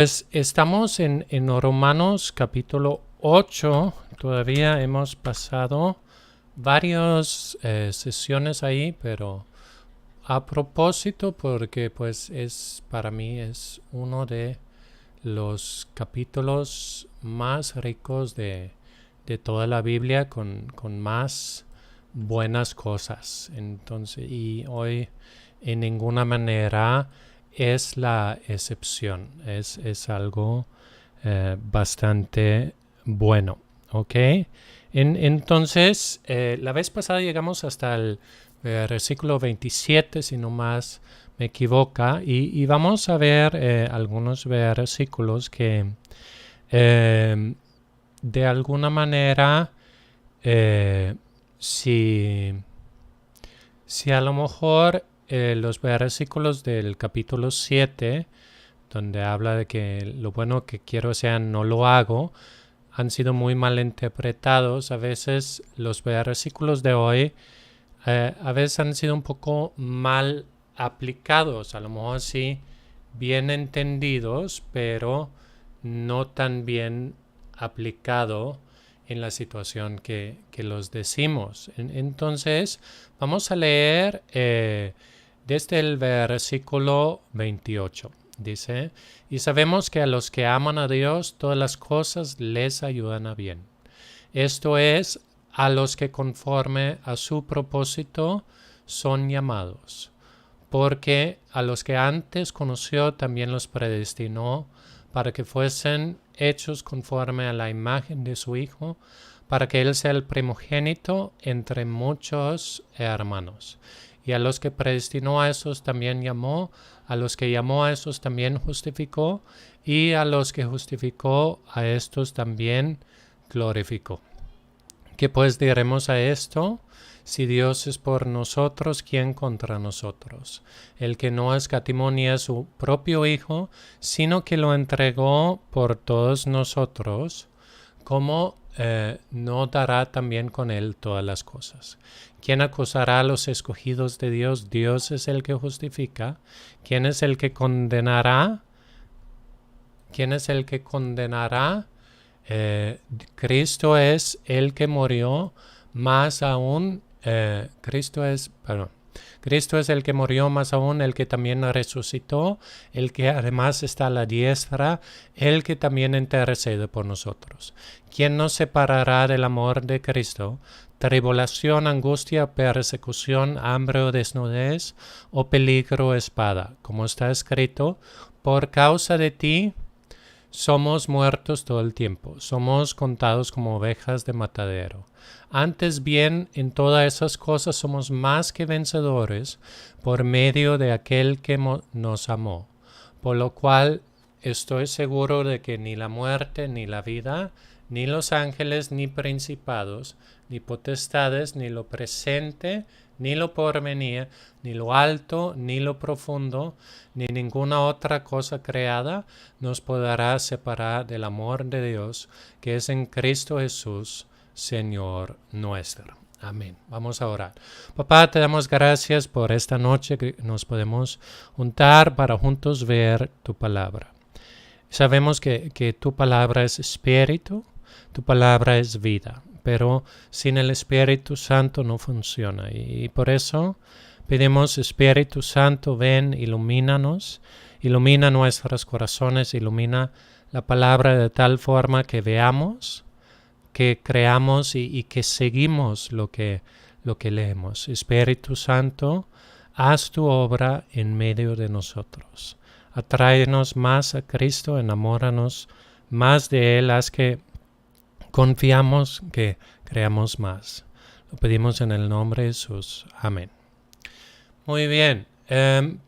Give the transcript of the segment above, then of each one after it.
Pues estamos en Romanos capítulo 8. Todavía hemos pasado varias sesiones ahí, pero a propósito, porque pues para mí es uno de los capítulos más ricos de toda la Biblia, con más buenas cosas. Entonces, y hoy en ninguna manera es la excepción, es algo bastante bueno, ¿ok? Entonces, la vez pasada llegamos hasta el versículo 27, si no más me equivoca, y vamos a ver algunos versículos que de alguna manera, si a lo mejor los versículos del capítulo 7, donde habla de que lo bueno que quiero sea no lo hago, han sido muy mal interpretados. A veces los versículos de hoy a veces han sido un poco mal aplicados, a lo mejor sí bien entendidos, pero no tan bien aplicado en la situación que los decimos. Entonces, vamos a leer desde el versículo 28. Dice, y sabemos que a los que aman a Dios, todas las cosas les ayudan a bien. Esto es, a los que conforme a su propósito son llamados. Porque a los que antes conoció también los predestinó para que fuesen hechos conforme a la imagen de su Hijo, para que Él sea el primogénito entre muchos hermanos. Y a los que predestinó a esos también llamó, a los que llamó a esos también justificó, y a los que justificó a estos también glorificó. ¿Qué pues diremos a esto? Si Dios es por nosotros, ¿quién contra nosotros? El que no escatimó ni a su propio Hijo, sino que lo entregó por todos nosotros, ¿cómo no dará también con él todas las cosas? ¿Quién acusará a los escogidos de Dios? Dios es el que justifica. ¿Quién es el que condenará? ¿Quién es el que condenará? Cristo es el que murió, más aún, Cristo es el que murió, más aún el que también resucitó, el que además está a la diestra, el que también intercede por nosotros. ¿Quién nos separará del amor de Cristo? Tribulación, angustia, persecución, hambre o desnudez, o peligro o espada. Como está escrito, por causa de ti somos muertos todo el tiempo, somos contados como ovejas de matadero. Antes bien, en todas esas cosas somos más que vencedores por medio de aquel que nos amó. Por lo cual estoy seguro de que ni la muerte, ni la vida, ni los ángeles, ni principados, ni potestades, ni lo presente, ni lo porvenir, ni lo alto, ni lo profundo, ni ninguna otra cosa creada nos podrá separar del amor de Dios que es en Cristo Jesús, Señor nuestro. Amén. Vamos a orar. Papá, te damos gracias por esta noche que nos podemos juntar para juntos ver tu palabra. Sabemos que tu palabra es espíritu, tu palabra es vida, pero sin el Espíritu Santo no funciona. Y por eso pedimos, Espíritu Santo, ven, ilumínanos, ilumina nuestros corazones, ilumina la palabra de tal forma que veamos, que creamos y que seguimos lo que leemos. Espíritu Santo, haz tu obra en medio de nosotros. Atráenos más a Cristo, enamóranos más de Él, haz que confiamos, que creamos más. Lo pedimos en el nombre de Jesús. Amén. Muy bien,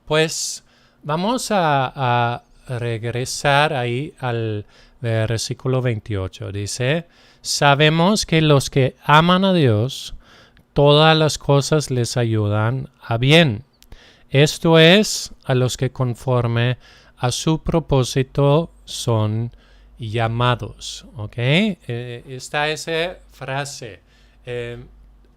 pues vamos a regresar ahí al versículo 28. Dice, sabemos que los que aman a Dios, todas las cosas les ayudan a bien. Esto es, a los que conforme a su propósito son llamados. ¿Ok? Está esa frase.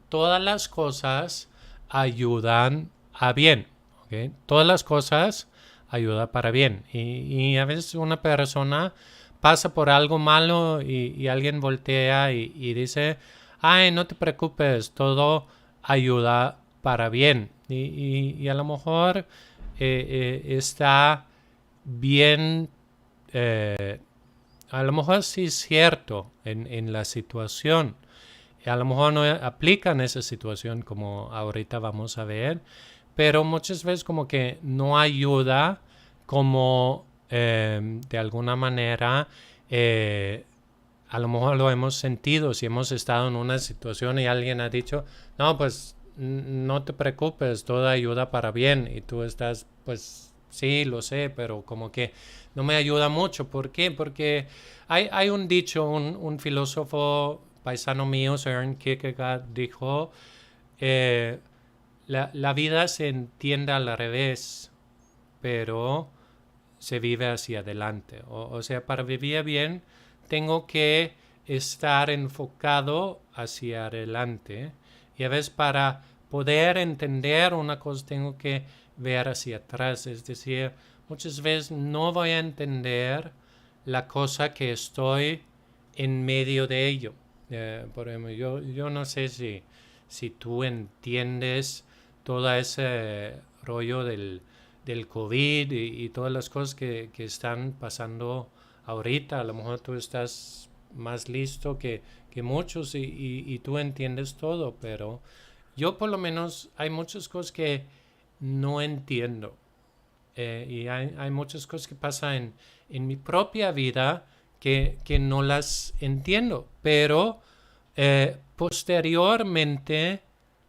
Todas las cosas ayudan a bien. ¿Okay? Todas las cosas ayuda para bien. Y a veces una persona pasa por algo malo y alguien voltea y dice, ay, no te preocupes, todo ayuda para bien. Y a lo mejor está bien, a lo mejor sí es cierto en la situación. A lo mejor no aplica en esa situación como ahorita vamos a ver, pero muchas veces como que no ayuda como de alguna manera a lo mejor lo hemos sentido si hemos estado en una situación y alguien ha dicho, no, pues no te preocupes, toda ayuda para bien y tú estás, pues sí, lo sé, pero como que no me ayuda mucho. ¿Por qué? Porque hay un dicho, un filósofo paisano mío, Søren Kierkegaard, dijo, eh, la vida se entiende al revés, pero se vive hacia adelante. O sea, para vivir bien tengo que estar enfocado hacia adelante y a veces para poder entender una cosa tengo que ver hacia atrás. Es decir, muchas veces no voy a entender la cosa que estoy en medio de ello. Por ejemplo, yo no sé si tú entiendes todo ese rollo del COVID y todas las cosas que están pasando ahorita. A lo mejor tú estás más listo que muchos y tú entiendes todo, pero yo por lo menos hay muchas cosas que no entiendo. Y hay muchas cosas que pasan en mi propia vida que no las entiendo, pero posteriormente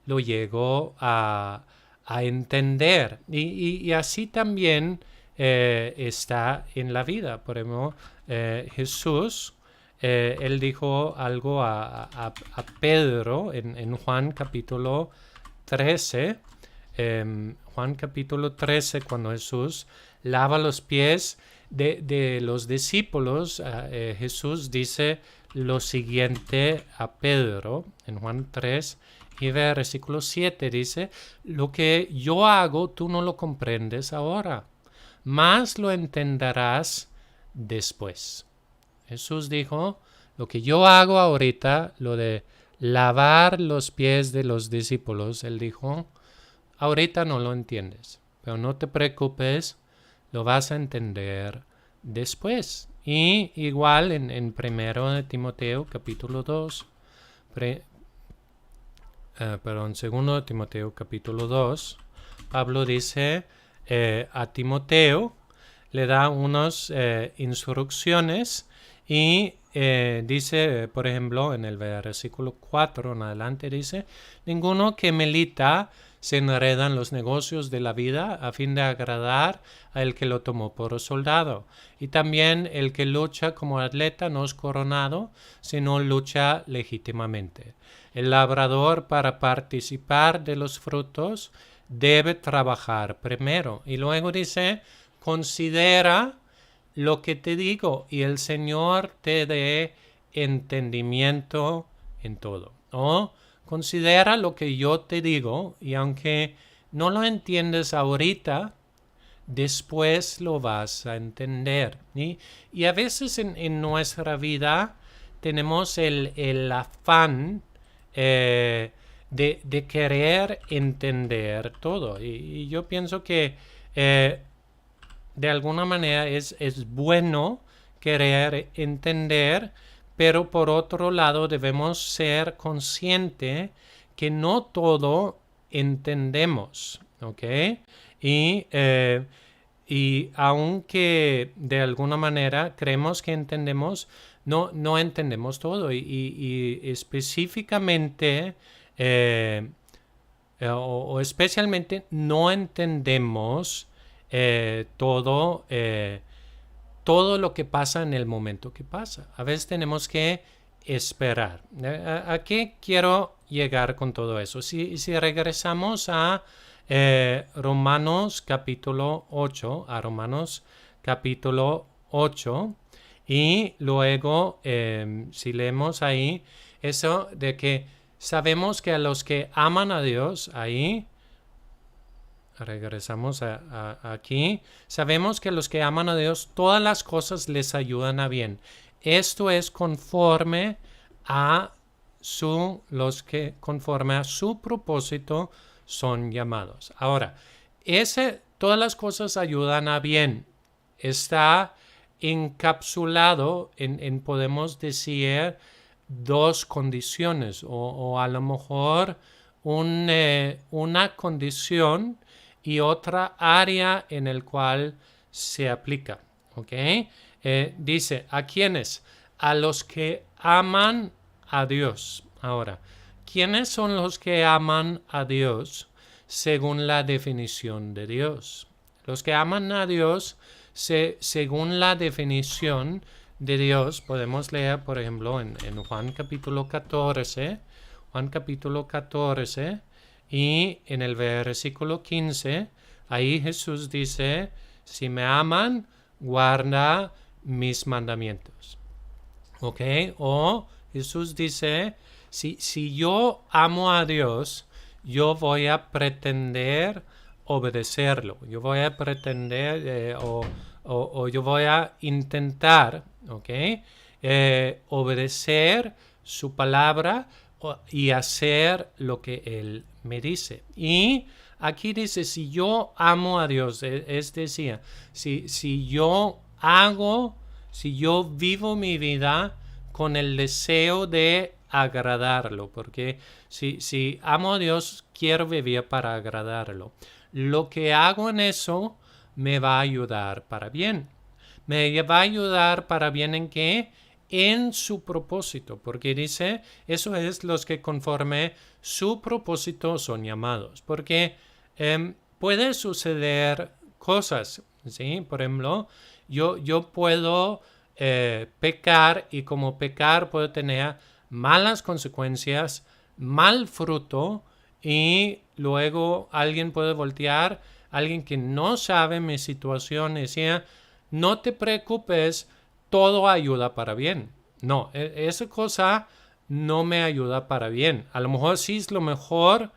lo llego a entender. Y así también está en la vida. Por ejemplo, Jesús, él dijo algo a Pedro en Juan capítulo 13. Juan capítulo 13, cuando Jesús lava los pies de los discípulos, Jesús dice lo siguiente a Pedro en Juan 3 y versículo 7 dice, lo que yo hago tú no lo comprendes ahora, mas lo entenderás después. Jesús dijo, lo que yo hago ahorita, lo de lavar los pies de los discípulos, él dijo, ahorita no lo entiendes, pero no te preocupes, lo vas a entender después. Y igual en 1 de Timoteo capítulo 2, 2 de Timoteo capítulo 2, Pablo dice a Timoteo, le da unas instrucciones y dice, por ejemplo, en el versículo 4 en adelante dice, ninguno que milita se enreda en los negocios de la vida a fin de agradar al que lo tomó por soldado. Y también el que lucha como atleta no es coronado, sino lucha legítimamente. El labrador, para participar de los frutos, debe trabajar primero. Y luego dice, considera lo que te digo y el Señor te dé entendimiento en todo. ¿No? Considera lo que yo te digo y aunque no lo entiendes ahorita, después lo vas a entender. Y a veces en nuestra vida tenemos el afán de querer entender todo. Y yo pienso que de alguna manera es bueno querer entender, pero por otro lado debemos ser conscientes que no todo entendemos, ¿ok? Y aunque de alguna manera creemos que entendemos, no entendemos todo. Y específicamente o especialmente no entendemos todo lo que pasa en el momento que pasa. A veces tenemos que esperar. ¿A qué quiero llegar con todo eso? Si regresamos a Romanos capítulo 8, y luego si leemos ahí eso de que sabemos que a los que aman a Dios, ahí regresamos aquí. Sabemos que los que aman a Dios, todas las cosas les ayudan a bien. Esto es conforme a los que conforme a su propósito son llamados. Ahora, todas las cosas ayudan a bien. Está encapsulado en podemos decir, dos condiciones o a lo mejor una condición y otra área en el cual se aplica. ¿Ok? Dice, ¿a quiénes? A los que aman a Dios. Ahora, ¿quiénes son los que aman a Dios según la definición de Dios? Los que aman a Dios según la definición de Dios, podemos leer, por ejemplo, en Juan capítulo 14, y en el versículo 15, ahí Jesús dice, si me aman, guarda mis mandamientos. ¿Ok? O Jesús dice, si yo amo a Dios, yo voy a pretender obedecerlo. Yo voy a pretender o yo voy a intentar, ¿ok? Obedecer su palabra y hacer lo que Él me dice. Y aquí dice, si yo amo a Dios, es decir, si yo vivo mi vida con el deseo de agradarlo, porque si amo a Dios, quiero vivir para agradarlo. Lo que hago en eso me va a ayudar para bien. Me va a ayudar para bien ¿en qué? En su propósito, porque dice, eso es los que conforme su propósito son llamados, porque puede suceder cosas, ¿sí? Por ejemplo, yo puedo pecar y como pecar puedo tener malas consecuencias, mal fruto y luego alguien puede voltear, alguien que no sabe mi situación y decir, no te preocupes, todo ayuda para bien. No, esa cosa no me ayuda para bien. A lo mejor sí es lo mejor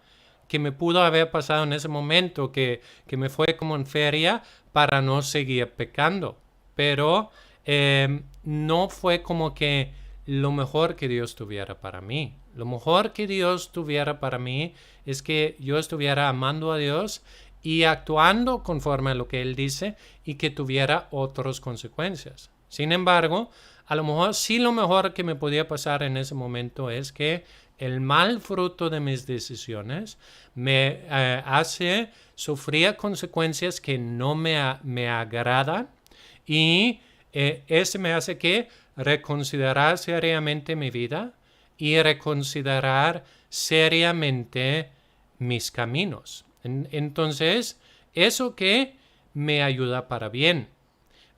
que me pudo haber pasado en ese momento, que me fue como en feria para no seguir pecando. Pero no fue como que lo mejor que Dios tuviera para mí. Lo mejor que Dios tuviera para mí es que yo estuviera amando a Dios y actuando conforme a lo que Él dice y que tuviera otras consecuencias. Sin embargo, a lo mejor sí lo mejor que me podía pasar en ese momento es que el mal fruto de mis decisiones me hace sufrir consecuencias que no me agradan y ese me hace que reconsiderar seriamente mi vida y reconsiderar seriamente mis caminos. Entonces, eso que me ayuda para bien.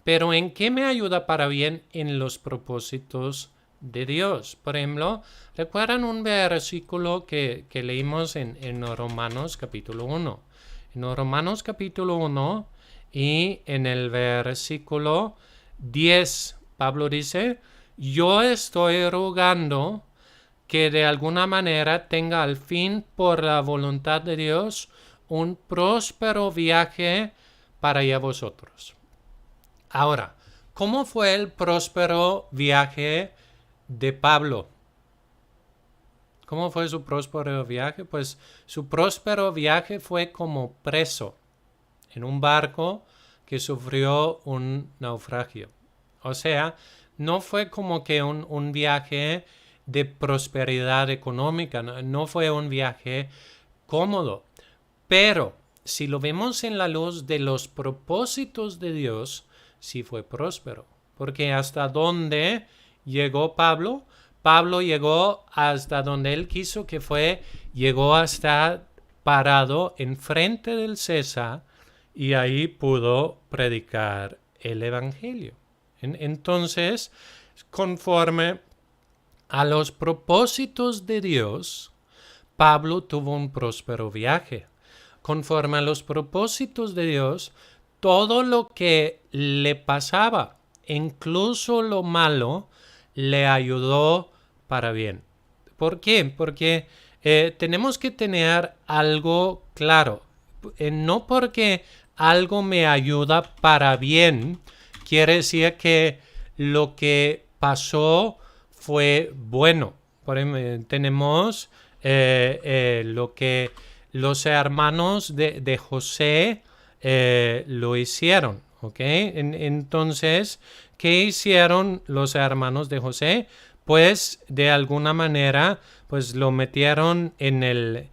Pero ¿en qué me ayuda para bien? En los propósitos de Dios. Por ejemplo, ¿recuerdan un versículo que leímos en Romanos capítulo 1? En Romanos capítulo 1 y en el versículo 10, Pablo dice, yo estoy rogando que de alguna manera tenga al fin por la voluntad de Dios un próspero viaje para allá vosotros. Ahora, ¿cómo fue el próspero viaje de Pablo? ¿Cómo fue su próspero viaje? Pues su próspero viaje fue como preso en un barco que sufrió un naufragio. O sea, no fue como que un viaje de prosperidad económica, no fue un viaje cómodo. Pero si lo vemos en la luz de los propósitos de Dios, sí fue próspero. Porque hasta donde llegó Pablo, Pablo llegó hasta donde él quiso que fue, llegó hasta parado enfrente del César y ahí pudo predicar el Evangelio. Entonces, conforme a los propósitos de Dios, Pablo tuvo un próspero viaje. Conforme a los propósitos de Dios, todo lo que le pasaba, incluso lo malo, le ayudó para bien. ¿Por qué? Porque tenemos que tener algo claro. no porque algo me ayuda para bien, quiere decir que lo que pasó fue bueno. Por ejemplo, tenemos lo que los hermanos de José lo hicieron. ¿Ok? Entonces, ¿qué hicieron los hermanos de José? Pues de alguna manera, pues lo metieron en el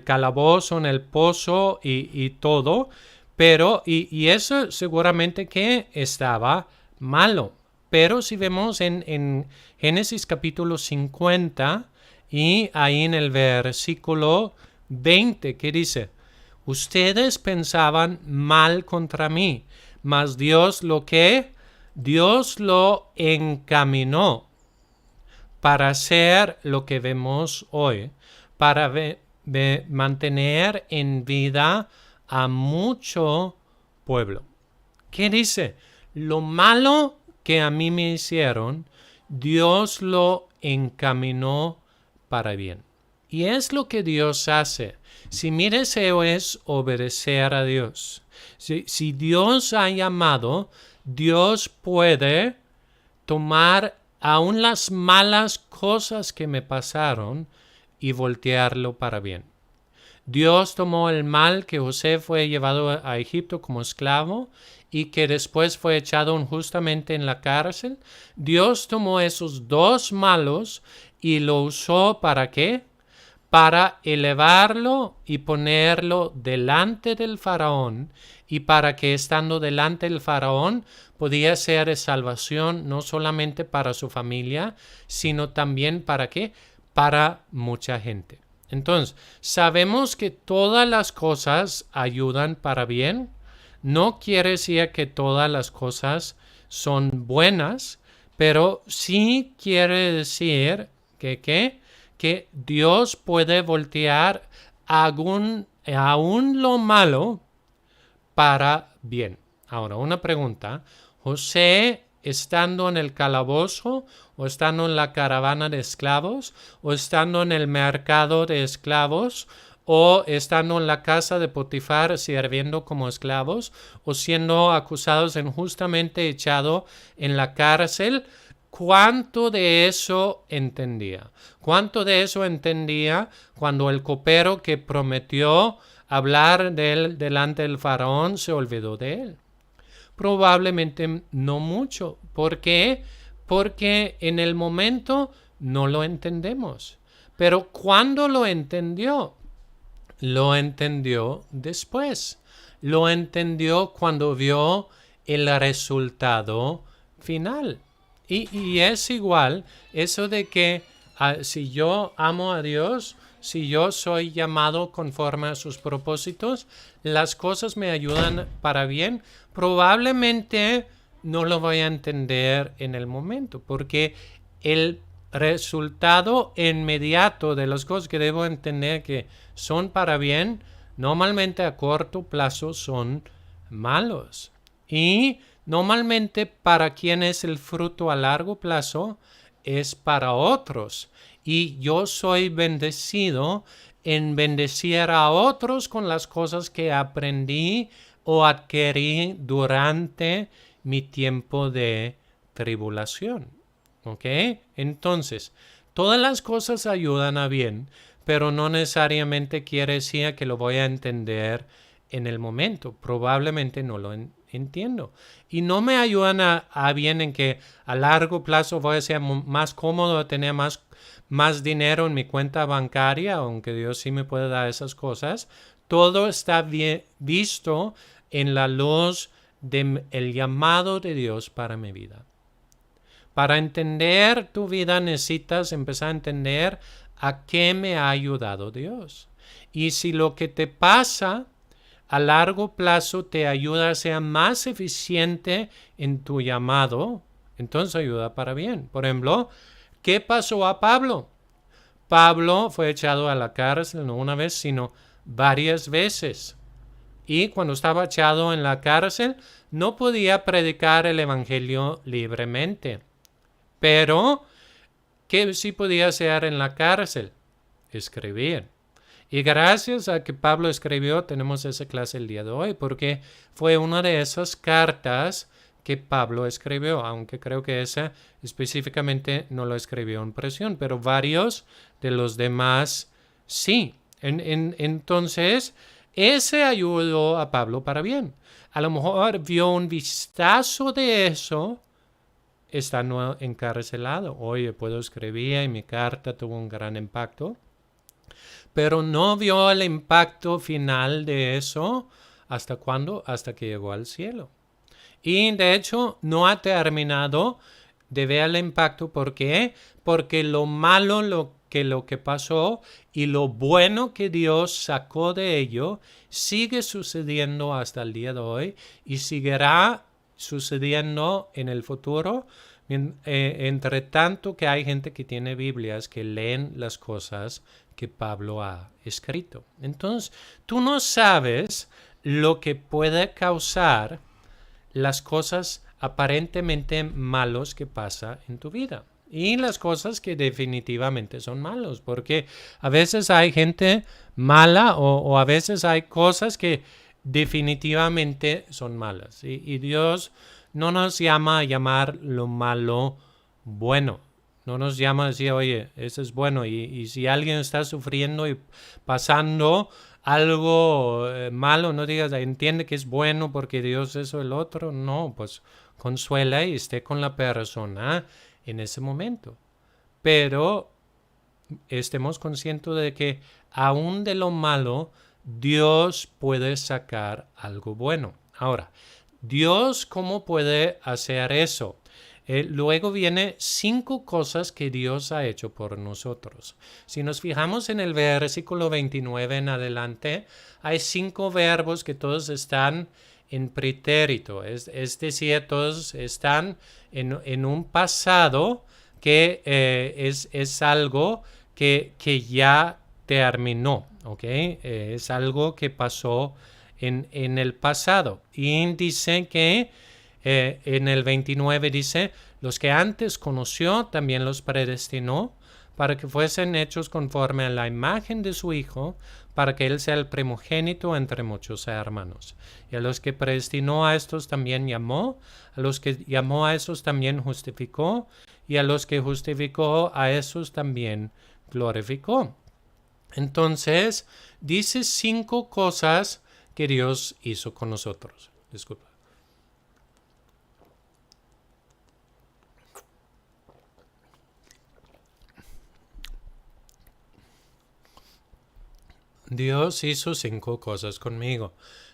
calabozo, en el pozo y todo, pero y eso seguramente que estaba malo. Pero si vemos en Génesis capítulo 50 y ahí en el versículo 20, ¿qué dice? Ustedes pensaban mal contra mí, mas Dios lo encaminó para hacer lo que vemos hoy, para mantener en vida a mucho pueblo. ¿Qué dice? Lo malo que a mí me hicieron, Dios lo encaminó para bien. Y es lo que Dios hace. Si mi deseo es obedecer a Dios, si Dios ha llamado, Dios puede tomar aún las malas cosas que me pasaron y voltearlo para bien. Dios tomó el mal que José fue llevado a Egipto como esclavo y que después fue echado injustamente en la cárcel. Dios tomó esos dos malos y lo usó ¿para qué? Para elevarlo y ponerlo delante del faraón, y para que estando delante del faraón podía ser de salvación no solamente para su familia, sino también ¿para qué? Para mucha gente. Entonces, sabemos que todas las cosas ayudan para bien. No quiere decir que todas las cosas son buenas, pero sí quiere decir que Dios puede voltear aún lo malo para bien. Ahora, una pregunta. José, estando en el calabozo, o estando en la caravana de esclavos, o estando en el mercado de esclavos, o estando en la casa de Potifar sirviendo como esclavos, o siendo acusados injustamente echado en la cárcel, ¿cuánto de eso entendía? ¿Cuánto de eso entendía cuando el copero que prometió hablar de él delante del faraón se olvidó de él? Probablemente no mucho. ¿Por qué? Porque en el momento no lo entendemos. Pero ¿cuándo lo entendió? Lo entendió después. Lo entendió cuando vio el resultado final. Y es igual eso de que si yo amo a Dios, si yo soy llamado conforme a sus propósitos, las cosas me ayudan para bien. Probablemente no lo voy a entender en el momento, porque el resultado inmediato de las cosas que debo entender que son para bien, normalmente a corto plazo son malos. Y normalmente para quien es el fruto a largo plazo es para otros. Y yo soy bendecido en bendecir a otros con las cosas que aprendí o adquirí durante mi tiempo de tribulación. ¿Ok? Entonces, todas las cosas ayudan a bien, pero no necesariamente quiere decir que lo voy a entender en el momento. Probablemente no lo entiendo. Y no me ayudan a bien en que a largo plazo voy a ser más cómodo, tener más dinero en mi cuenta bancaria, aunque Dios sí me puede dar esas cosas. Todo está bien visto en la luz del llamado de Dios para mi vida. Para entender tu vida necesitas empezar a entender a qué me ha ayudado Dios. Y si lo que te pasa a largo plazo te ayuda a ser más eficiente en tu llamado, entonces ayuda para bien. Por ejemplo, ¿qué pasó a Pablo? Pablo fue echado a la cárcel no una vez, sino varias veces. Y cuando estaba echado en la cárcel, no podía predicar el evangelio libremente. Pero, ¿qué sí podía hacer en la cárcel? escribir. Y gracias a que Pablo escribió, tenemos esa clase el día de hoy, porque fue una de esas cartas que Pablo escribió, aunque creo que esa específicamente no lo escribió en prisión, pero varios de los demás sí. Entonces, ese ayudó a Pablo para bien. A lo mejor vio un vistazo de eso estando encarcelado. Oye, puedo escribir y mi carta tuvo un gran impacto. Pero no vio el impacto final de eso. ¿Hasta cuándo? Hasta que llegó al cielo. Y de hecho no ha terminado de ver el impacto. ¿Por qué? Porque lo malo, lo que pasó y lo bueno que Dios sacó de ello sigue sucediendo hasta el día de hoy y seguirá sucediendo en el futuro. Entre tanto que hay gente que tiene Biblias que leen las cosas que Pablo ha escrito. Entonces, tú no sabes lo que puede causar las cosas aparentemente malos que pasa en tu vida. Y las cosas que definitivamente son malos, porque a veces hay gente mala o a veces hay cosas que definitivamente son malas. Y Dios no nos llama a llamar lo malo bueno. No nos llama a decir, oye, eso es bueno. Y si alguien está sufriendo y pasando algo malo, no digas, entiende que es bueno porque Dios eso el otro. No, pues consuela y esté con la persona en ese momento. Pero estemos conscientes de que aún de lo malo, Dios puede sacar algo bueno. Ahora, Dios, ¿cómo puede hacer eso? Luego viene 5 cosas que Dios ha hecho por nosotros. Si nos fijamos en el versículo 29 en adelante, hay 5 verbos que todos están en pretérito, es decir, todos están en un pasado que es algo que ya terminó, ¿ok? Es algo que pasó en el pasado. Y dice que en el 29 dice, los que antes conoció también los predestinó para que fuesen hechos conforme a la imagen de su Hijo, para que Él sea el primogénito entre muchos hermanos. Y a los que predestinó a estos también llamó, a los que llamó a esos también justificó, y a los que justificó a esos también glorificó. Entonces, dice 5 cosas que Dios hizo con nosotros. Disculpa. Dios hizo 5 cosas conmigo.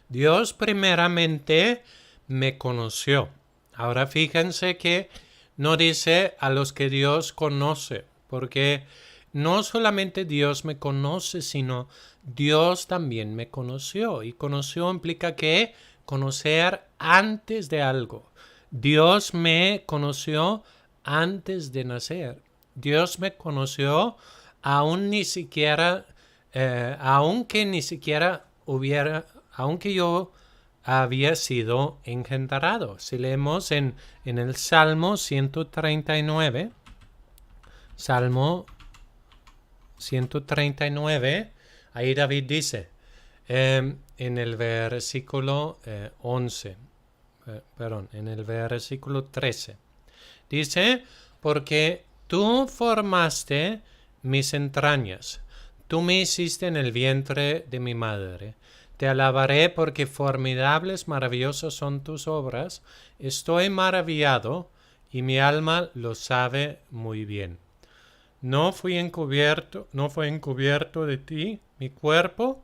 Dios primeramente me conoció. Ahora fíjense que no dice a los que Dios conoce, porque no solamente Dios me conoce, sino Dios también me conoció. Y conoció implica que conocer antes de algo. Dios me conoció antes de nacer. Dios me conoció aún ni siquiera aunque ni siquiera aunque yo había sido engendrado. Si leemos en el Salmo 139, Salmo 139, ahí David dice, en el versículo 11, en el versículo 13, dice, porque tú formaste mis entrañas. Tú me hiciste en el vientre de mi madre. Te alabaré porque formidables, maravillosas son tus obras. Estoy maravillado y mi alma lo sabe muy bien. No fue encubierto de ti mi cuerpo,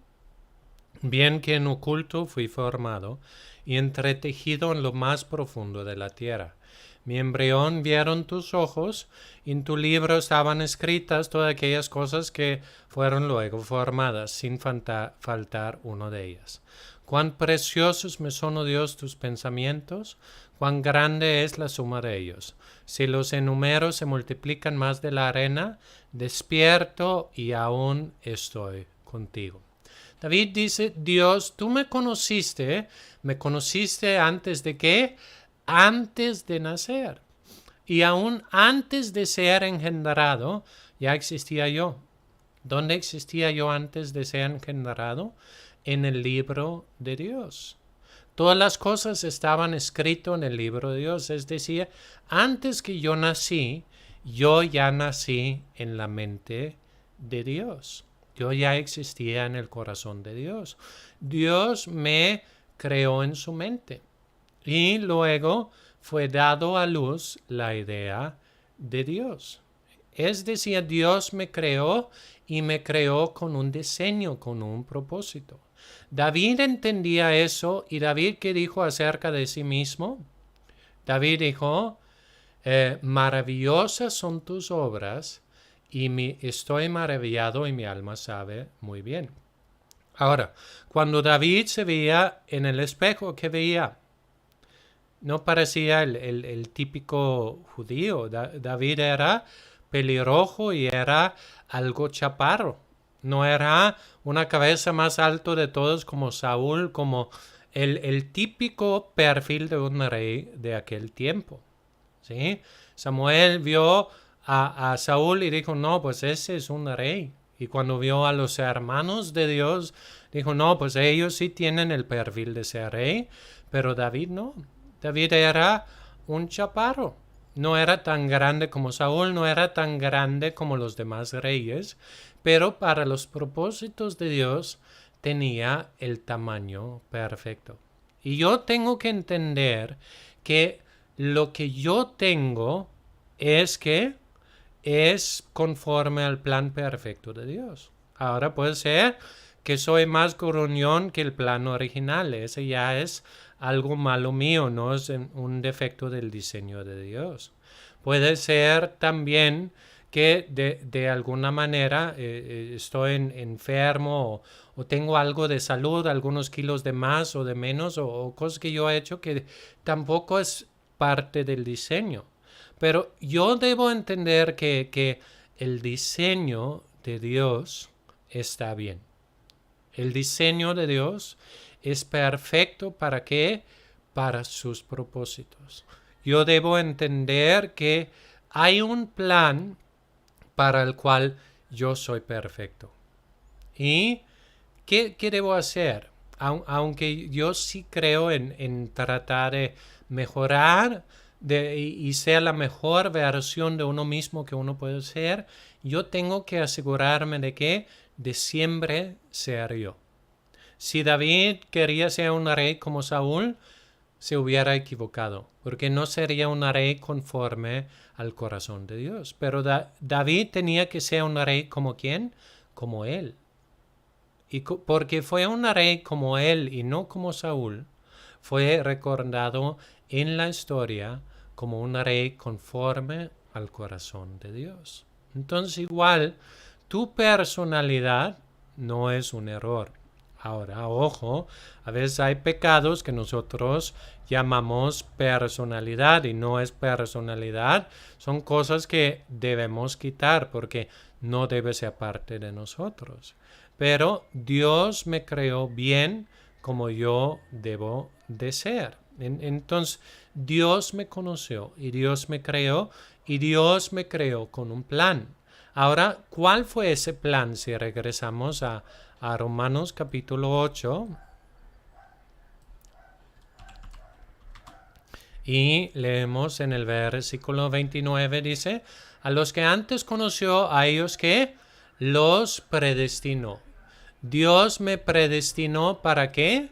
bien que en oculto fui formado y entretejido en lo más profundo de la tierra. Mi embrión vieron tus ojos, y en tu libro estaban escritas todas aquellas cosas que fueron luego formadas, sin faltar una de ellas. Cuán preciosos me son, oh Dios, tus pensamientos, cuán grande es la suma de ellos. Si los enumero se multiplican más de la arena, despierto y aún estoy contigo. David dice, Dios, tú me conociste antes de qué? Antes de nacer. Y aún antes de ser engendrado, ya existía yo. ¿Dónde existía yo antes de ser engendrado? En el libro de Dios. Todas las cosas estaban escritas en el libro de Dios. Es decir, antes que yo nací, yo ya nací en la mente de Dios. Yo ya existía en el corazón de Dios. Dios me creó en su mente. Y luego fue dado a luz la idea de Dios. Es decir, Dios me creó y me creó con un diseño, con un propósito. David entendía eso y David, ¿qué dijo acerca de sí mismo? David dijo, maravillosas son tus obras y estoy maravillado y mi alma sabe muy bien. Ahora, cuando David se veía en el espejo, ¿qué veía? No parecía el típico judío. David era pelirrojo y era algo chaparro. No era una cabeza más alto de todos como Saúl, como el típico perfil de un rey de aquel tiempo. ¿Sí? Samuel vio a Saúl y dijo, no, pues ese es un rey. Y cuando vio a los hermanos de Dios, dijo, no, pues ellos sí tienen el perfil de ser rey, pero David no. David era un chaparro. No era tan grande como Saúl, no era tan grande como los demás reyes, pero para los propósitos de Dios tenía el tamaño perfecto. Y yo tengo que entender que lo que yo tengo es que es conforme al plan perfecto de Dios. Ahora puede ser que soy más gruñón que el plan original. Ese ya es algo malo mío, no es un defecto del diseño de Dios. Puede ser también que de alguna manera estoy enfermo o tengo algo de salud, algunos kilos de más o de menos o cosas que yo he hecho que tampoco es parte del diseño. Pero yo debo entender que el diseño de Dios está bien. El diseño de Dios es perfecto. ¿Para qué? Para sus propósitos. Yo debo entender que hay un plan para el cual yo soy perfecto. ¿Y qué debo hacer? Aunque yo sí creo en tratar de mejorar y ser la mejor versión de uno mismo que uno puede ser, yo tengo que asegurarme de siempre ser yo. Si David quería ser un rey como Saúl, se hubiera equivocado, porque no sería un rey conforme al corazón de Dios. Pero David tenía que ser un rey como ¿quién? Como él. Y porque fue un rey como él y no como Saúl, fue recordado en la historia como un rey conforme al corazón de Dios. Entonces igual, tu personalidad no es un error. Ahora, ojo, a veces hay pecados que nosotros llamamos personalidad y no es personalidad. Son cosas que debemos quitar porque no debe ser parte de nosotros. Pero Dios me creó bien como yo debo de ser. Entonces, Dios me conoció y Dios me creó y Dios me creó con un plan. Ahora, ¿cuál fue ese plan? Si regresamos a Romanos capítulo 8 y leemos en el versículo 29, dice, a los que antes conoció, a ellos que los predestinó. Dios me predestinó ¿para qué?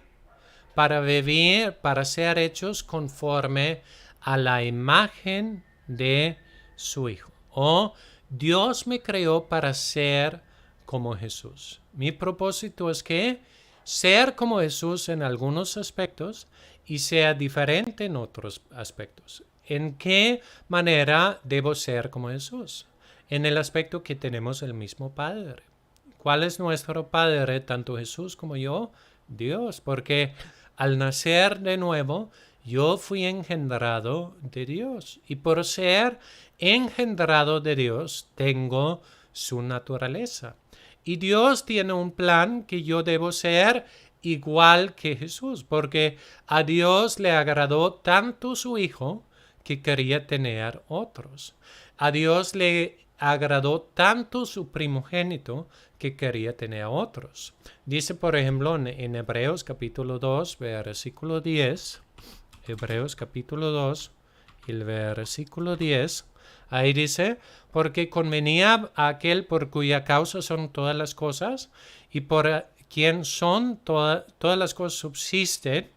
Para vivir, para ser hechos conforme a la imagen de su Hijo. O Dios me creó para ser como Jesús. Mi propósito es que ser como Jesús en algunos aspectos y sea diferente en otros aspectos. ¿En qué manera debo ser como Jesús? En el aspecto que tenemos el mismo Padre. ¿Cuál es nuestro Padre, tanto Jesús como yo? Dios, porque al nacer de nuevo, yo fui engendrado de Dios. Y por ser engendrado de Dios, tengo su naturaleza. Y Dios tiene un plan que yo debo ser igual que Jesús, porque a Dios le agradó tanto su Hijo que quería tener otros. A Dios le agradó tanto su primogénito que quería tener a otros. Dice, por ejemplo, en Hebreos capítulo 2, versículo 10, Hebreos capítulo 2, el versículo 10, ahí dice, porque convenía a aquel por cuya causa son todas las cosas y por quien son todas las cosas subsisten,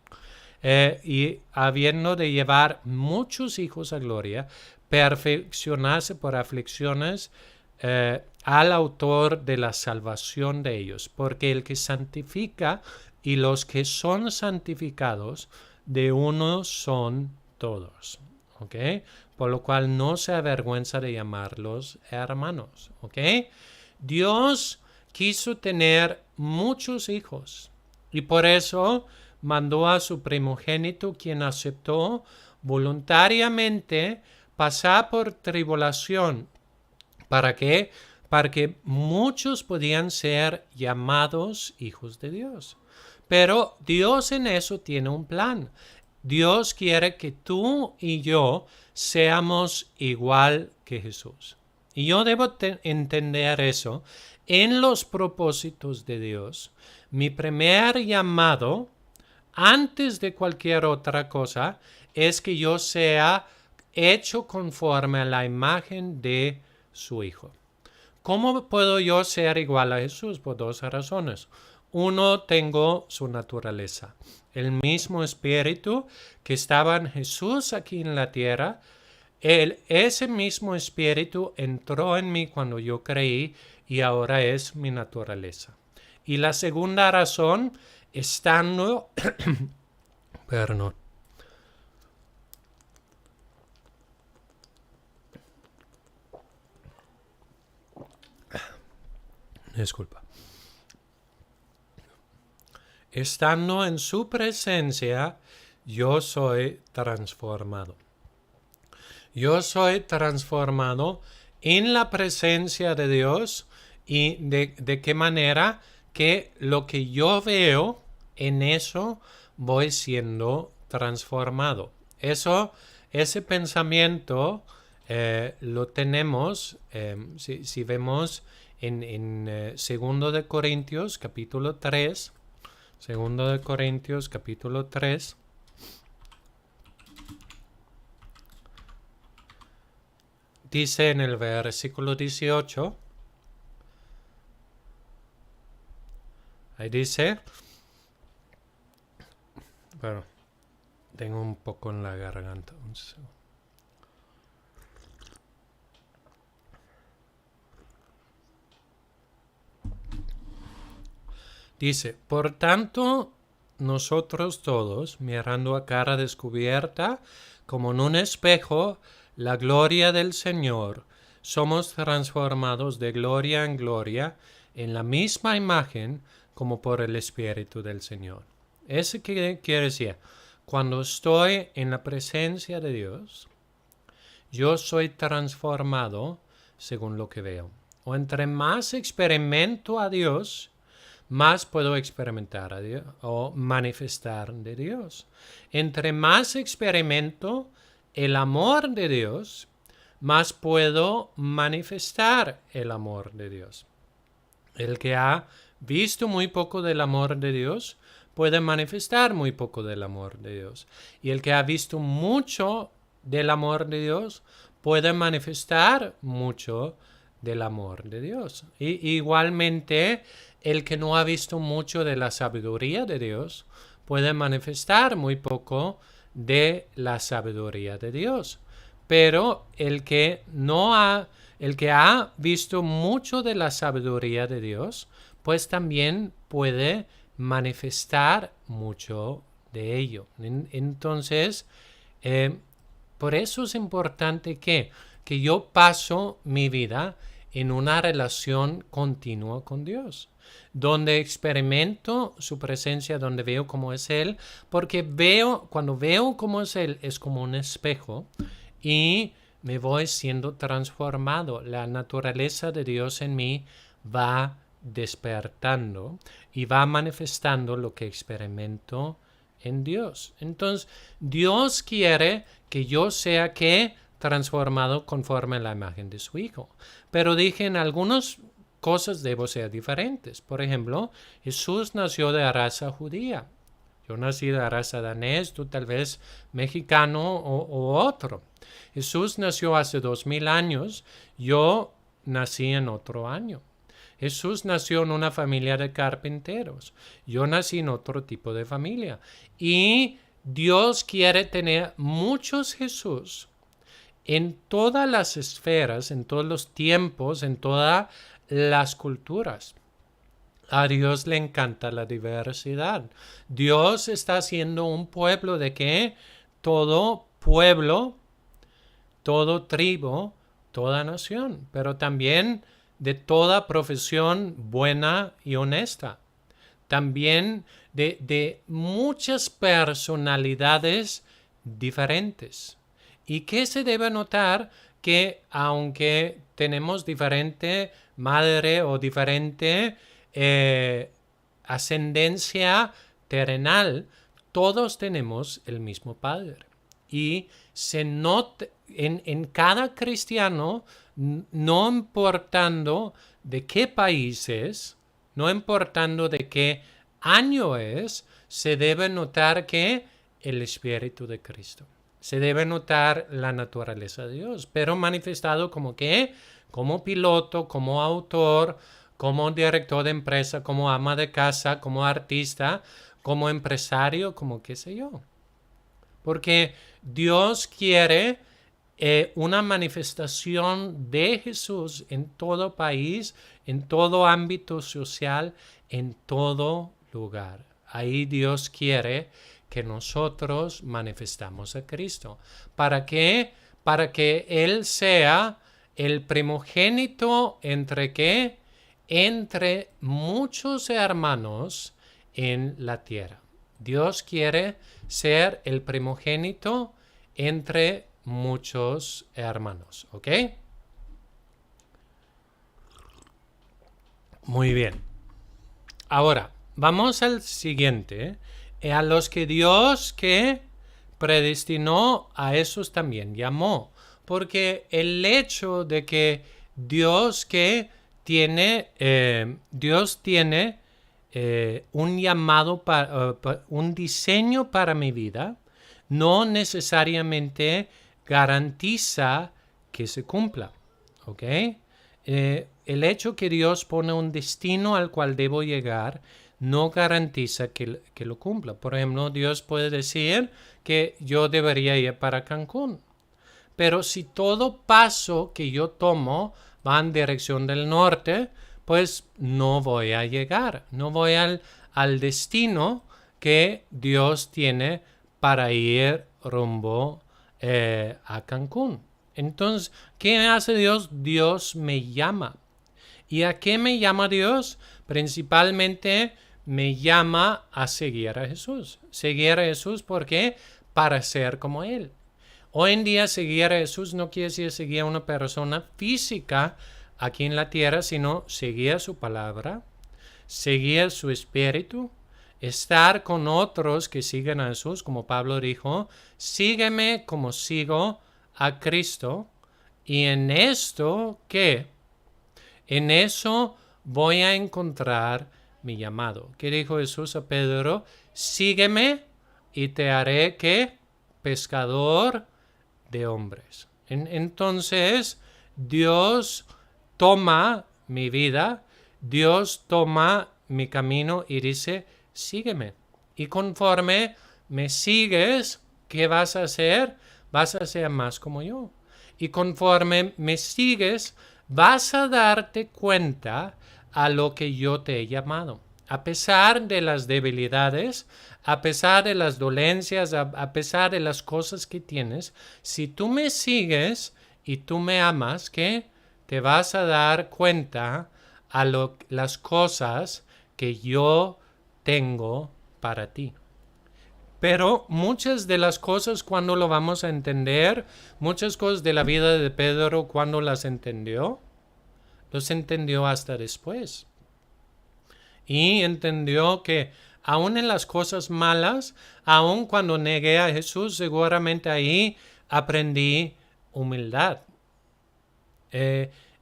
y habiendo de llevar muchos hijos a gloria, perfeccionarse por aflicciones al autor de la salvación de ellos, porque el que santifica y los que son santificados de uno son todos. ¿Ok? Por lo cual no se avergüenza de llamarlos hermanos. ¿Ok? Dios quiso tener muchos hijos y por eso mandó a su primogénito, quien aceptó voluntariamente pasar por tribulación. ¿Para qué? Para que muchos podían ser llamados hijos de Dios. Pero Dios en eso tiene un plan. Dios quiere que tú y yo seamos igual que Jesús. Y yo debo entender eso. En los propósitos de Dios, mi primer llamado, antes de cualquier otra cosa, es que yo sea hecho conforme a la imagen de su Hijo. ¿Cómo puedo yo ser igual a Jesús? Por dos razones. Uno, tengo su naturaleza. El mismo espíritu que estaba en Jesús aquí en la tierra, ese mismo espíritu entró en mí cuando yo creí y ahora es mi naturaleza. Y la segunda razón, estando, perdón, disculpa. Estando en su presencia, yo soy transformado. Yo soy transformado en la presencia de Dios y de qué manera que lo que yo veo, en eso voy siendo transformado. Ese pensamiento lo tenemos, si vemos en 2 de Corintios capítulo 3, 2 de Corintios capítulo 3, dice en el versículo 18, ahí dice, bueno, tengo un poco en la garganta. Dice, por tanto, nosotros todos, mirando a cara descubierta, como en un espejo, la gloria del Señor, somos transformados de gloria en gloria en la misma imagen como por el Espíritu del Señor. ¿Eso qué quiere decir? Cuando estoy en la presencia de Dios, yo soy transformado según lo que veo. O entre más experimento a Dios, más puedo experimentar a Dios o manifestar de Dios. Entre más experimento el amor de Dios, más puedo manifestar el amor de Dios. El que ha visto muy poco del amor de Dios puede manifestar muy poco del amor de Dios. Y el que ha visto mucho del amor de Dios puede manifestar mucho del amor de Dios. Y igualmente, el que no ha visto mucho de la sabiduría de Dios puede manifestar muy poco de la sabiduría de Dios. Pero el que ha visto mucho de la sabiduría de Dios, pues también puede manifestar mucho de ello. Entonces, por eso es importante que yo paso mi vida en una relación continua con Dios, donde experimento su presencia, donde veo cómo es Él, porque cuando veo cómo es Él, es como un espejo y me voy siendo transformado. La naturaleza de Dios en mí va despertando y va manifestando lo que experimento en Dios. Entonces, Dios quiere que yo sea que transformado conforme a la imagen de su Hijo. Pero dije, en algunas cosas debo ser diferentes. Por ejemplo, Jesús nació de raza judía. Yo nací de raza danés, tú tal vez mexicano o otro. Jesús nació hace 2000 años, yo nací en otro año. Jesús nació en una familia de carpinteros, yo nací en otro tipo de familia. Y Dios quiere tener muchos Jesús en todas las esferas, en todos los tiempos, en todas las culturas. A Dios le encanta la diversidad. Dios está haciendo un pueblo de que todo pueblo, todo tribu, toda nación, pero también de toda profesión buena y honesta. También de muchas personalidades diferentes. ¿Y qué se debe notar? Que aunque tenemos diferente madre o diferente ascendencia terrenal, todos tenemos el mismo Padre. Y se nota en cada cristiano, no importando de qué país es, no importando de qué año es, se debe notar que el Espíritu de Cristo. Se debe notar la naturaleza de Dios, pero manifestado como que, como piloto, como autor, como director de empresa, como ama de casa, como artista, como empresario, como qué sé yo. Porque Dios quiere una manifestación de Jesús en todo país, en todo ámbito social, en todo lugar. Ahí Dios quiere que nosotros manifestamos a Cristo. ¿Para qué? Para que Él sea el primogénito entre qué? Entre muchos hermanos en la tierra. Dios quiere ser el primogénito entre muchos hermanos, ¿ok? Muy bien. Ahora, vamos al siguiente. A los que Dios que predestinó, a esos también llamó. Porque el hecho de que Dios tiene un llamado, un diseño para mi vida, no necesariamente garantiza que se cumpla. ¿Ok? El hecho que Dios pone un destino al cual debo llegar no garantiza que lo cumpla. Por ejemplo, Dios puede decir que yo debería ir para Cancún. Pero si todo paso que yo tomo va en dirección del norte, pues no voy a llegar. No voy al destino que Dios tiene para ir rumbo a Cancún. Entonces, ¿qué hace Dios? Dios me llama. ¿Y a qué me llama Dios? Principalmente me llama a seguir a Jesús. Seguir a Jesús, ¿por qué? Para ser como Él. Hoy en día seguir a Jesús no quiere decir seguir a una persona física aquí en la tierra, sino seguir su palabra, seguir su espíritu, estar con otros que siguen a Jesús, como Pablo dijo, sígueme como sigo a Cristo. Y en esto, ¿qué? En eso voy a encontrar mi llamado. ¿Qué dijo Jesús a Pedro? Sígueme y te haré, ¿qué? Pescador de hombres. Entonces, Dios toma mi vida, Dios toma mi camino y dice, sígueme. Y conforme me sigues, ¿qué vas a hacer? Vas a ser más como yo. Y conforme me sigues, vas a darte cuenta a lo que yo te he llamado. A pesar de las debilidades, a pesar de las dolencias, a pesar de las cosas que tienes, si tú me sigues y tú me amas, ¿qué? Te vas a dar cuenta a las cosas que yo tengo para ti. Pero muchas de las cosas, cuando lo vamos a entender, muchas cosas de la vida de Pedro, cuando las entendió, los entendió hasta después. Y entendió que aún en las cosas malas, aún cuando negué a Jesús, seguramente ahí aprendí humildad.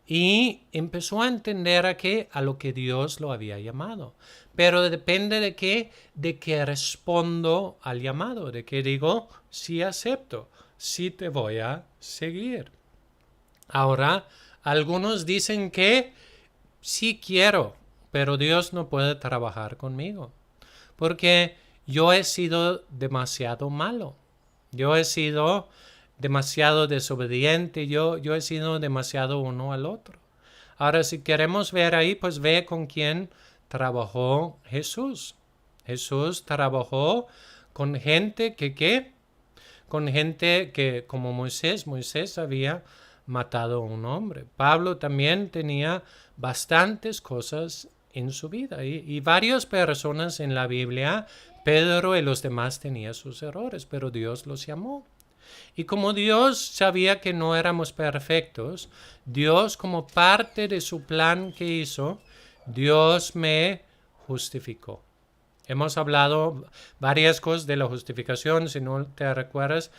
Y empezó a entender a lo que Dios lo había llamado. Pero depende de que respondo al llamado, de que digo, sí acepto, sí te voy a seguir. Ahora, algunos dicen que sí quiero, pero Dios no puede trabajar conmigo, porque yo he sido demasiado malo. Yo he sido demasiado desobediente, yo he sido demasiado uno al otro. Ahora, si queremos ver ahí, pues ve con quién trabajó Jesús. Jesús trabajó con gente con gente que, como Moisés había matado a un hombre. Pablo también tenía bastantes cosas en su vida y varias personas en la Biblia, Pedro y los demás tenían sus errores, pero Dios los llamó. Y como Dios sabía que no éramos perfectos, Dios, como parte de su plan que hizo, Dios me justificó. Hemos hablado varias cosas de la justificación. Si no te recuerdas,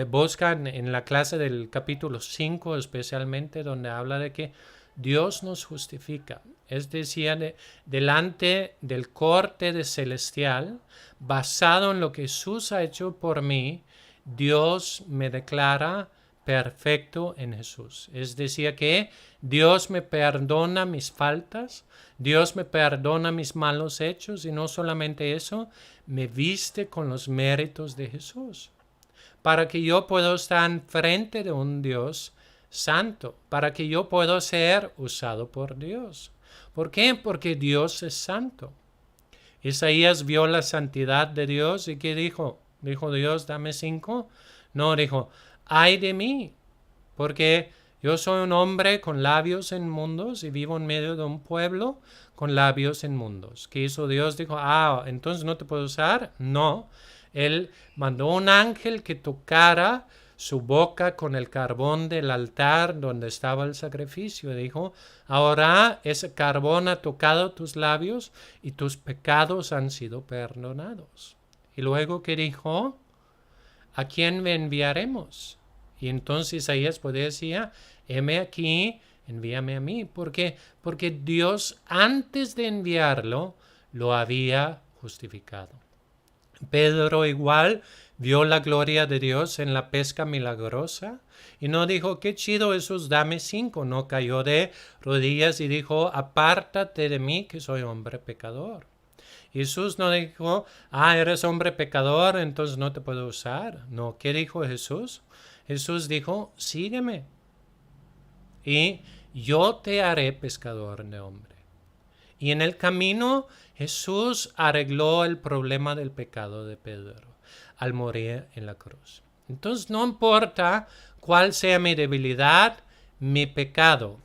buscan en la clase del capítulo 5 especialmente, donde habla de que Dios nos justifica. Es decir, delante del corte de celestial, basado en lo que Jesús ha hecho por mí, Dios me declara perfecto en Jesús. Es decir, que Dios me perdona mis faltas, Dios me perdona mis malos hechos y no solamente eso, me viste con los méritos de Jesús. Para que yo pueda estar en frente de un Dios santo, para que yo pueda ser usado por Dios. ¿Por qué? Porque Dios es santo. Isaías vio la santidad de Dios y ¿qué dijo? Dijo Dios, dame 5. No, dijo, ay de mí, porque yo soy un hombre con labios inmundos y vivo en medio de un pueblo con labios inmundos. ¿Qué hizo Dios? Dijo, entonces no te puedo usar. No, Él mandó un ángel que tocara su boca con el carbón del altar donde estaba el sacrificio. Dijo, ahora ese carbón ha tocado tus labios y tus pecados han sido perdonados. Y luego que dijo, ¿a quién me enviaremos? Y entonces Isaías podía decir, heme aquí, envíame a mí. ¿Por qué? Porque Dios antes de enviarlo lo había justificado. Pedro igual vio la gloria de Dios en la pesca milagrosa y no dijo, qué chido Jesús, dame 5. No, cayó de rodillas y dijo, apártate de mí que soy hombre pecador. Jesús no dijo, eres hombre pecador, entonces no te puedo usar. No, ¿qué dijo Jesús? Jesús dijo, sígueme y yo te haré pescador de hombre. Y en el camino Jesús arregló el problema del pecado de Pedro al morir en la cruz. Entonces no importa cuál sea mi debilidad, mi pecado,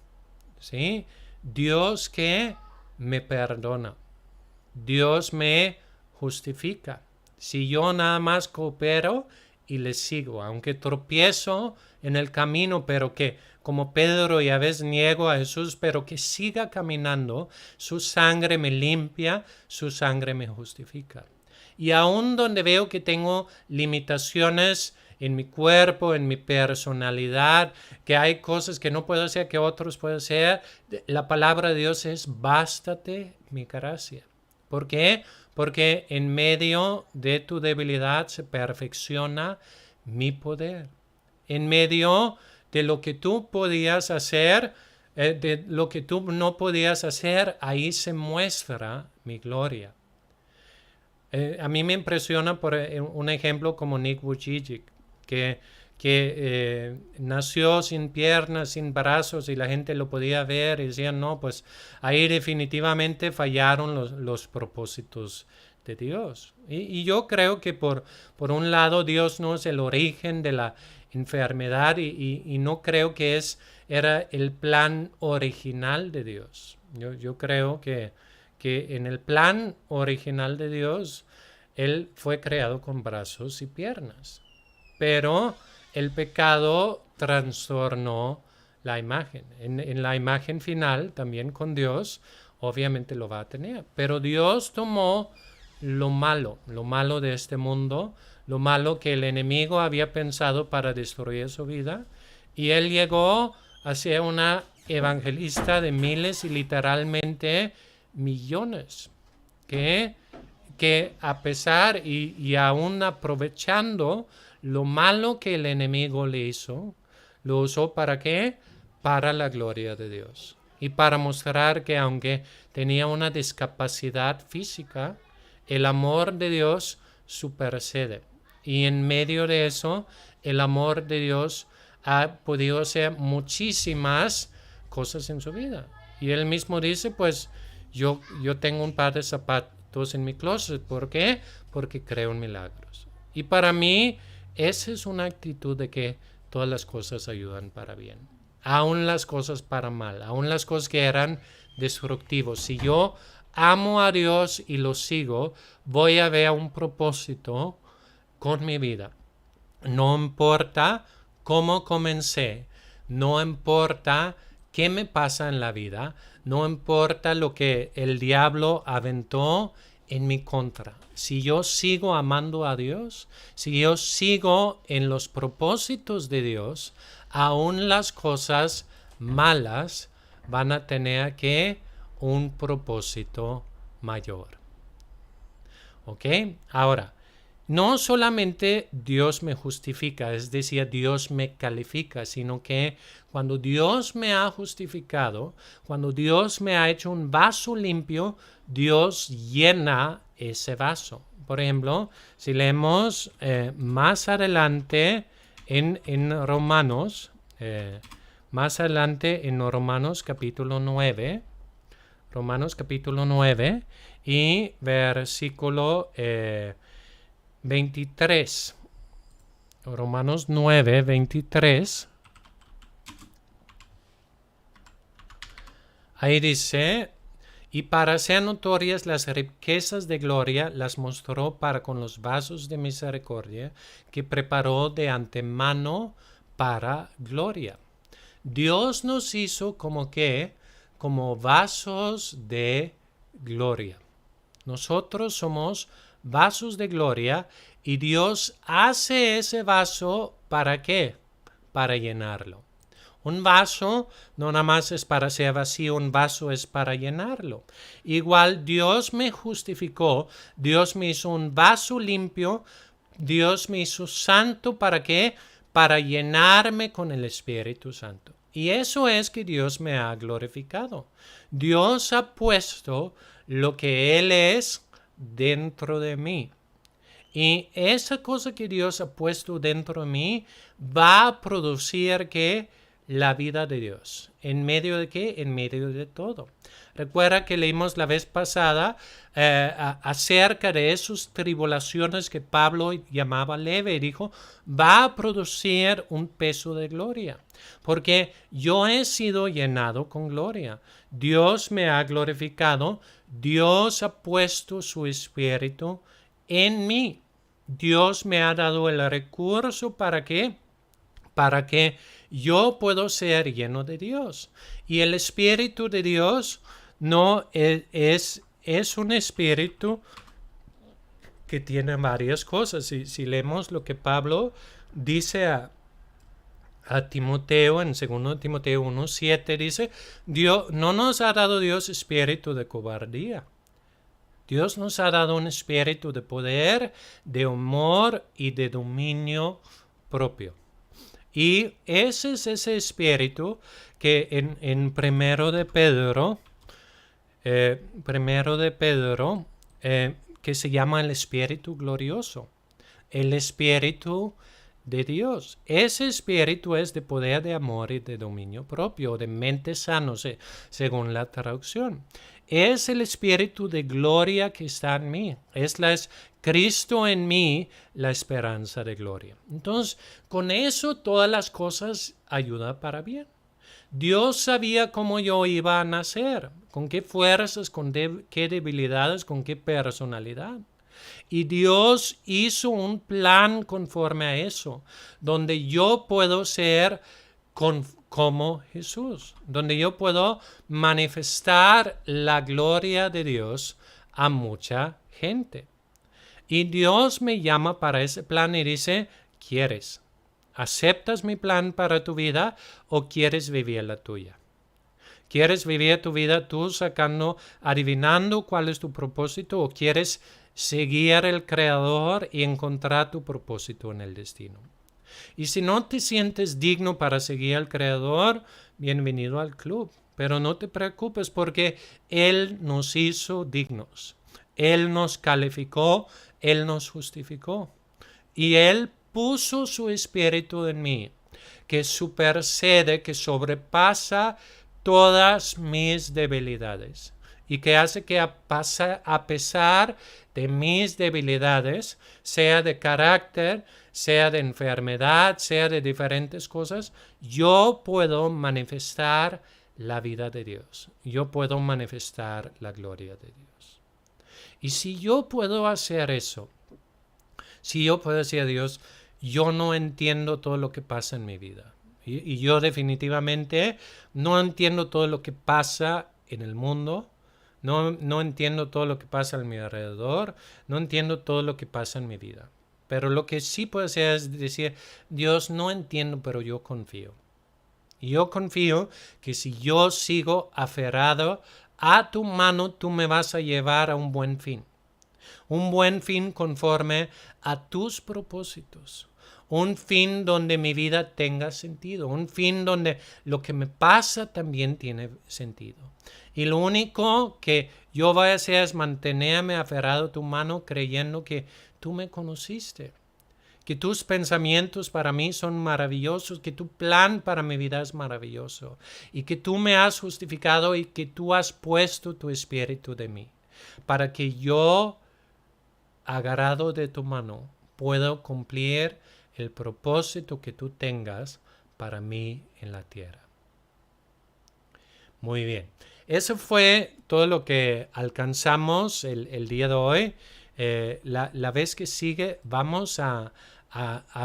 ¿sí? Dios que me perdona. Dios me justifica. Si yo nada más coopero y le sigo, aunque tropiezo en el camino, pero que como Pedro y a veces niego a Jesús, pero que siga caminando, su sangre me limpia, su sangre me justifica. Y aun donde veo que tengo limitaciones en mi cuerpo, en mi personalidad, que hay cosas que no puedo hacer, que otros pueden hacer, la palabra de Dios es, bástate mi gracia. ¿Por qué? Porque en medio de tu debilidad se perfecciona mi poder. En medio de lo que tú podías hacer, de lo que tú no podías hacer, ahí se muestra mi gloria. A mí me impresiona por un ejemplo como Nick Vujicic, que nació sin piernas, sin brazos y la gente lo podía ver y decían, no, pues ahí definitivamente fallaron los propósitos de Dios. Y yo creo que por un lado Dios no es el origen de la enfermedad y no creo que era el plan original de Dios. Yo creo que en el plan original de Dios, Él fue creado con brazos y piernas. Pero el pecado trastornó la imagen. En la imagen final, también con Dios, obviamente lo va a tener. Pero Dios tomó lo malo de este mundo, lo malo que el enemigo había pensado para destruir su vida. Y él llegó a ser una evangelista de miles y literalmente millones. Que a pesar y aún aprovechando lo malo que el enemigo le hizo, lo usó ¿para qué? Para la gloria de Dios. Y para mostrar que aunque tenía una discapacidad física, el amor de Dios supersede. Y en medio de eso, el amor de Dios ha podido hacer muchísimas cosas en su vida. Y él mismo dice, pues yo tengo un par de zapatos en mi closet. ¿Por qué? Porque creo en milagros. Y para mí, esa es una actitud de que todas las cosas ayudan para bien. Aún las cosas para mal, aún las cosas que eran destructivos. Si yo amo a Dios y lo sigo, voy a ver un propósito con mi vida. No importa cómo comencé, no importa qué me pasa en la vida, no importa lo que el diablo aventó en mi contra. Si yo sigo amando a Dios, si yo sigo en los propósitos de Dios, aún las cosas malas van a tener que un propósito mayor. ¿Ok? Ahora, no solamente Dios me justifica, es decir, Dios me califica, sino que cuando Dios me ha justificado, cuando Dios me ha hecho un vaso limpio, Dios llena ese vaso. Por ejemplo, si leemos más adelante en Romanos, capítulo 9, Romanos capítulo 9 y versículo 23. Romanos 9, 23. Ahí dice, y para hacer notorias las riquezas de gloria, las mostró para con los vasos de misericordia que preparó de antemano para gloria. Dios nos hizo como vasos de gloria. Nosotros somos vasos de gloria y Dios hace ese vaso ¿para qué? Para llenarlo. Un vaso no nada más es para ser vacío, un vaso es para llenarlo. Igual Dios me justificó, Dios me hizo un vaso limpio, Dios me hizo santo ¿para qué? Para llenarme con el Espíritu Santo. Y eso es que Dios me ha glorificado. Dios ha puesto lo que Él es dentro de mí. Y esa cosa que Dios ha puesto dentro de mí va a producir que la vida de Dios. ¿En medio de qué? En medio de todo. Recuerda que leímos la vez pasada acerca de esas tribulaciones que Pablo llamaba leve y dijo, va a producir un peso de gloria. Porque yo he sido llenado con gloria. Dios me ha glorificado. Dios ha puesto su espíritu en mí. Dios me ha dado el recurso ¿para qué? Para que yo pueda ser lleno de Dios. Y el Espíritu de Dios no es un espíritu que tiene varias cosas. Si leemos lo que Pablo dice a Timoteo, en 2 Timoteo 1:7, dice, no nos ha dado Dios espíritu de cobardía. Dios nos ha dado un espíritu de poder, de amor y de dominio propio. Y ese es ese espíritu que en primero de Pedro, que se llama el espíritu glorioso, el espíritu de Dios. Ese espíritu es de poder, de amor y de dominio propio, de mente sano, según la traducción. Es el espíritu de gloria que está en mí. Es Cristo en mí, la esperanza de gloria. Entonces, con eso todas las cosas ayudan para bien. Dios sabía cómo yo iba a nacer, con qué fuerzas, con qué debilidades, con qué personalidad. Y Dios hizo un plan conforme a eso, donde yo puedo ser como Jesús, donde yo puedo manifestar la gloria de Dios a mucha gente. Y Dios me llama para ese plan y dice, ¿quieres? ¿Aceptas mi plan para tu vida o quieres vivir la tuya? ¿Quieres vivir tu vida tú adivinando cuál es tu propósito o quieres seguir el Creador y encontrar tu propósito en el destino? Y si no te sientes digno para seguir al Creador, bienvenido al club. Pero no te preocupes porque Él nos hizo dignos. Él nos calificó, Él nos justificó. Y Él puso su espíritu en mí, que supersede, que sobrepasa todas mis debilidades y que hace que a pesar de mis debilidades, sea de carácter, sea de enfermedad, sea de diferentes cosas, yo puedo manifestar la vida de Dios. Yo puedo manifestar la gloria de Dios. Y si yo puedo hacer eso, si yo puedo decir a Dios, yo no entiendo todo lo que pasa en mi vida. Y yo definitivamente no entiendo todo lo que pasa en el mundo. No entiendo todo lo que pasa a mi alrededor. No entiendo todo lo que pasa en mi vida. Pero lo que sí puedo hacer es decir, Dios, no entiendo, pero yo confío. Y yo confío que si yo sigo aferrado a tu mano, tú me vas a llevar a un buen fin. Un buen fin conforme a tus propósitos. Un fin donde mi vida tenga sentido. Un fin donde lo que me pasa también tiene sentido. Y lo único que yo voy a hacer es mantenerme aferrado a tu mano creyendo que tú me conociste. Que tus pensamientos para mí son maravillosos, que tu plan para mi vida es maravilloso y que tú me has justificado y que tú has puesto tu espíritu de mí para que yo, agarrado de tu mano, puedo cumplir el propósito que tú tengas para mí en la tierra. Muy bien. Eso fue todo lo que alcanzamos el día de hoy. La vez que sigue vamos a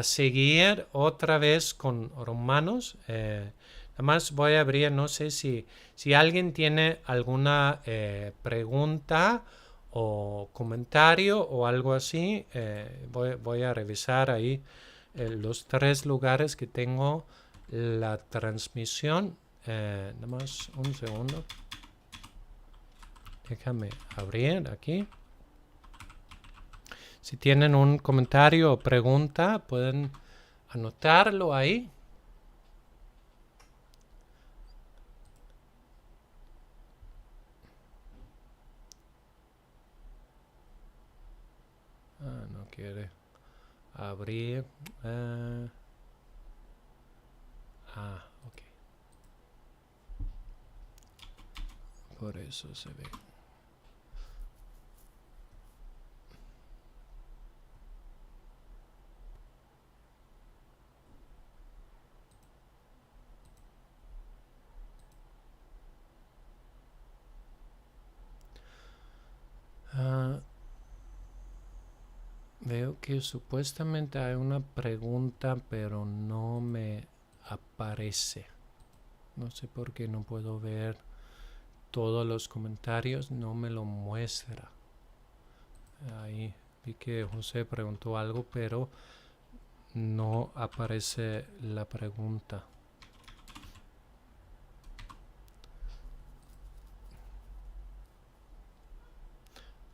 seguir otra vez con Romanos. Nada más voy a abrir, no sé si alguien tiene alguna pregunta o comentario o algo así. Voy a revisar ahí los 3 lugares que tengo la transmisión. Nada más un segundo. Déjame abrir aquí. Si tienen un comentario o pregunta, pueden anotarlo ahí. No quiere abrir. Ok. Por eso se ve. Veo que supuestamente hay una pregunta, pero no me aparece. No sé por qué no puedo ver todos los comentarios, no me lo muestra. Ahí vi que José preguntó algo, pero no aparece la pregunta.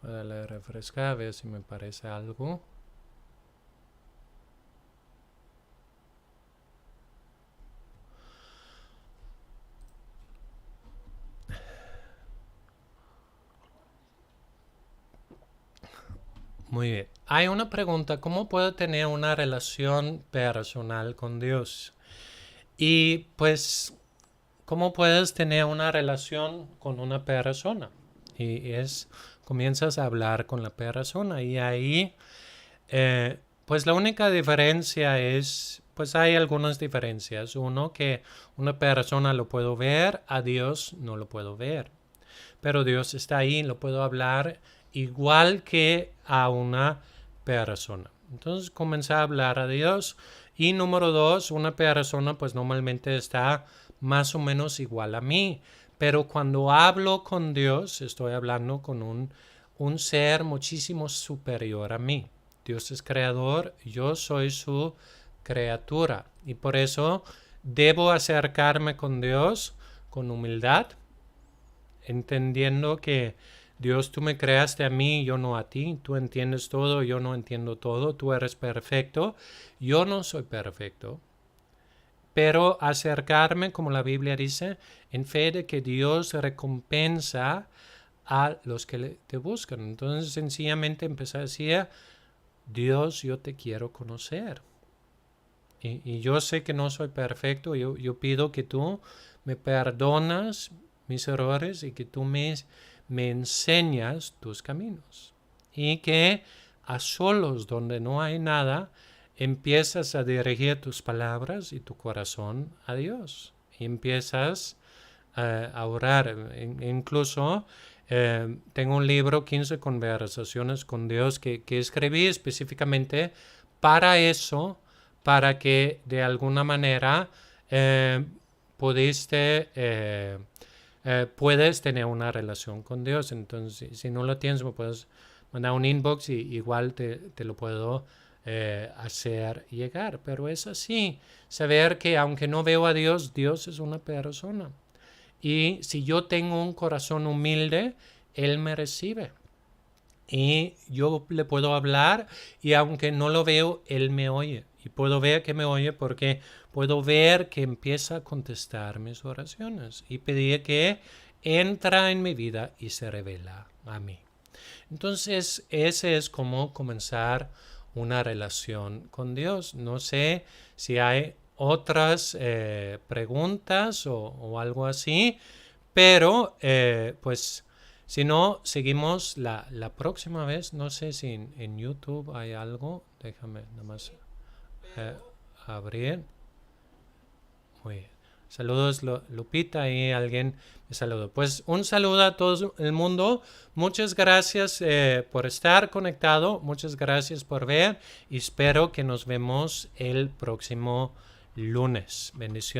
Voy a darle a refrescar a ver si me parece algo. Muy bien. Hay una pregunta, ¿cómo puedo tener una relación personal con Dios? Y pues, ¿cómo puedes tener una relación con una persona? Y comienzas a hablar con la persona y ahí, pues la única diferencia es, pues hay algunas diferencias. Uno, que una persona lo puedo ver, a Dios no lo puedo ver. Pero Dios está ahí, lo puedo hablar igual que a una persona. Entonces comenzar a hablar a Dios. Y número 2, una persona pues normalmente está más o menos igual a mí. Pero cuando hablo con Dios, estoy hablando con un ser muchísimo superior a mí. Dios es creador, yo soy su criatura. Y por eso debo acercarme con Dios con humildad, entendiendo que Dios, tú me creaste a mí, yo no a ti. Tú entiendes todo, yo no entiendo todo. Tú eres perfecto, yo no soy perfecto. Pero acercarme, como la Biblia dice, en fe de que Dios recompensa a los que te buscan. Entonces, sencillamente empecé a decir, Dios, yo te quiero conocer. Y yo sé que no soy perfecto. Yo pido que tú me perdonas mis errores y que tú me enseñas tus caminos. Y que a solos, donde no hay nada, empiezas a dirigir tus palabras y tu corazón a Dios. Y empiezas a orar. Incluso tengo un libro, 15 conversaciones con Dios, que escribí específicamente para eso, para que de alguna manera puedes tener una relación con Dios. Entonces, si no lo tienes, me puedes mandar un inbox y igual te lo puedo hacer llegar. Pero es así, saber que aunque no veo a Dios, Dios es una persona. Y si yo tengo un corazón humilde, Él me recibe. Y yo le puedo hablar y aunque no lo veo, Él me oye. Y puedo ver que me oye porque puedo ver que empieza a contestar mis oraciones y pedir que entra en mi vida y se revela a mí. Entonces, ese es como comenzar una relación con Dios. No sé si hay otras preguntas o algo así, pero pues si no, seguimos la próxima vez. No sé si en YouTube hay algo. Déjame nada más abrir. Muy bien. Saludos Lupita y alguien me saludó. Pues un saludo a todo el mundo. Muchas gracias por estar conectado. Muchas gracias por ver. Y espero que nos vemos el próximo lunes. Bendiciones.